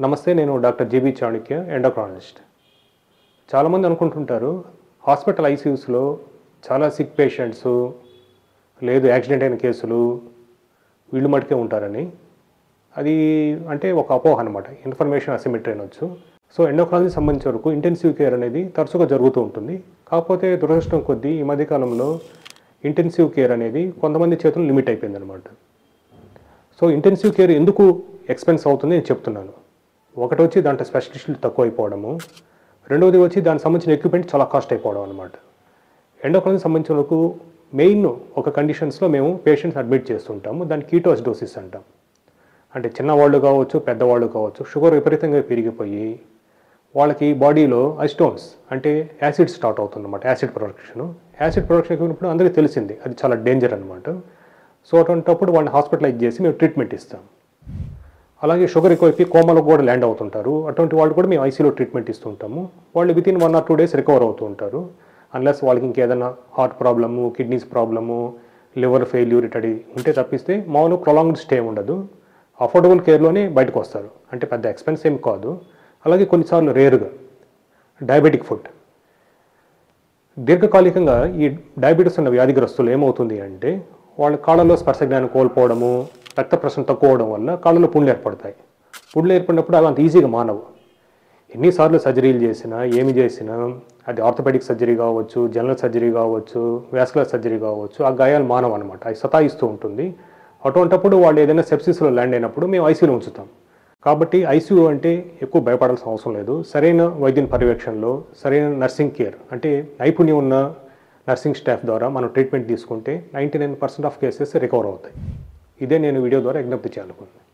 నమస్తే, నేను doctor GB Chanakya, endocrinologist. చాలామంది అనుకుంటుంటారు హాస్పిటల్ ఐసీయూస్లో చాలా సిక్ పేషెంట్స్ లేదు యాక్సిడెంట్ అయిన కేసులు వీళ్ళు మటుకే ఉంటారని. అది అంటే ఒక అపోహ అనమాట, ఇన్ఫర్మేషన్ అసిమెట్రీ అనొచ్చు. సో ఎండోక్రాలజీ సంబంధించిన వరకు ఇంటెన్సివ్ కేర్ అనేది తరచుగా జరుగుతూ ఉంటుంది. కాకపోతే దురదృష్టం కొద్దీ ఈ మధ్యకాలంలో ఇంటెన్సివ్ కేర్ అనేది కొంతమంది చేతులు లిమిట్ అయిపోయిందనమాట. సో ఇంటెన్సివ్ కేర్ ఎందుకు ఎక్స్పెన్స్ అవుతుంది నేను చెప్తున్నాను. ఒకటి వచ్చి దాంట్లో స్పెషలిస్టులు తక్కువ అయిపోవడము, రెండవది వచ్చి దానికి సంబంధించిన ఎక్విప్మెంట్ చాలా కాస్ట్ అయిపోవడం అనమాట. ఎండోక్రైన్ సంబంధించిన వరకు మెయిన్ ఒక కండిషన్స్లో మేము పేషెంట్స్ అడ్మిట్ చేస్తుంటాము. దాన్ని కీటోసిడోసిస్ అంటాం. అంటే చిన్నవాళ్ళు కావచ్చు, పెద్దవాళ్ళు కావచ్చు, షుగర్ విపరీతంగా పెరిగిపోయి వాళ్ళకి బాడీలో అసిటోన్స్ అంటే యాసిడ్ స్టార్ట్ అవుతుందన్నమాట. యాసిడ్ ప్రొడక్షన్ ఎక్కువైనప్పుడు అందరికీ తెలిసింది అది చాలా డేంజర్ అనమాట. సో అటువంటిప్పుడు వాళ్ళని హాస్పిటలైజ్ చేసి మేము ట్రీట్మెంట్ ఇస్తాం. అలాగే షుగర్ ఎక్కువైపోయి కోమాలో కూడా ల్యాండ్ అవుతుంటారు. అటువంటి వాళ్ళు కూడా మేము ఐసీలో ట్రీట్మెంట్ ఇస్తుంటాము. వాళ్ళు వితిన్ 1 or 2 days రికవర్ అవుతూ ఉంటారు. అన్లెస్ వాళ్ళకి ఇంకేదైనా heart problem, kidneys problem, liver failure ఇటడి ఉంటే తప్పిస్తే మామూలు ప్రొలాంగ్డ్ స్టే ఉండదు. అఫోర్డబుల్ కేర్లోనే బయటకు వస్తారు. అంటే పెద్ద ఎక్స్పెన్స్ ఏం కాదు. అలాగే కొన్నిసార్లు రేరుగా డయాబెటిక్ ఫుడ్, దీర్ఘకాలికంగా ఈ డయాబెటీస్ ఉన్న వ్యాధిగ్రస్తులు ఏమవుతుంది అంటే వాళ్ళ కాళ్ళలో స్పర్శ జ్ఞానం కోల్పోవడము, రక్త ప్రసరణ తక్కువ అవడం వల్ల కాళ్ళలో పుండ్లు ఏర్పడతాయి. పుండ్లు ఏర్పడినప్పుడు అవి అంత ఈజీగా మానవు. ఎన్నిసార్లు సర్జరీలు చేసినా ఏమి చేసినా, అది ఆర్థోపెడిక్ సర్జరీ కావచ్చు, జనరల్ సర్జరీ కావచ్చు, వాస్కులర్ సర్జరీ కావచ్చు, ఆ గాయాలు మానవు అనమాట. అవి సతాయిస్తూ ఉంటుంది. అటువంటిప్పుడు వాళ్ళు ఏదైనా సెప్సిస్లో ల్యాండ్ అయినప్పుడు మేము ఐసీలో ఉంచుతాం. కాబట్టి ఐసీయూ అంటే ఎక్కువ భయపడాల్సిన అవసరం లేదు. సరైన వైద్యుని పర్యవేక్షణలో సరైన నర్సింగ్ కేర్ అంటే నైపుణ్యం ఉన్న నర్సింగ్ స్టాఫ్ ద్వారా మనం ట్రీట్మెంట్ తీసుకుంటే 99% ఆఫ్ కేసెస్ రికవర్ అవుతాయి. ఇదే నేను వీడియో ద్వారా విజ్ఞప్తి చేయాలనుకుంటున్నాను.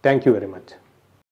Thank you very much.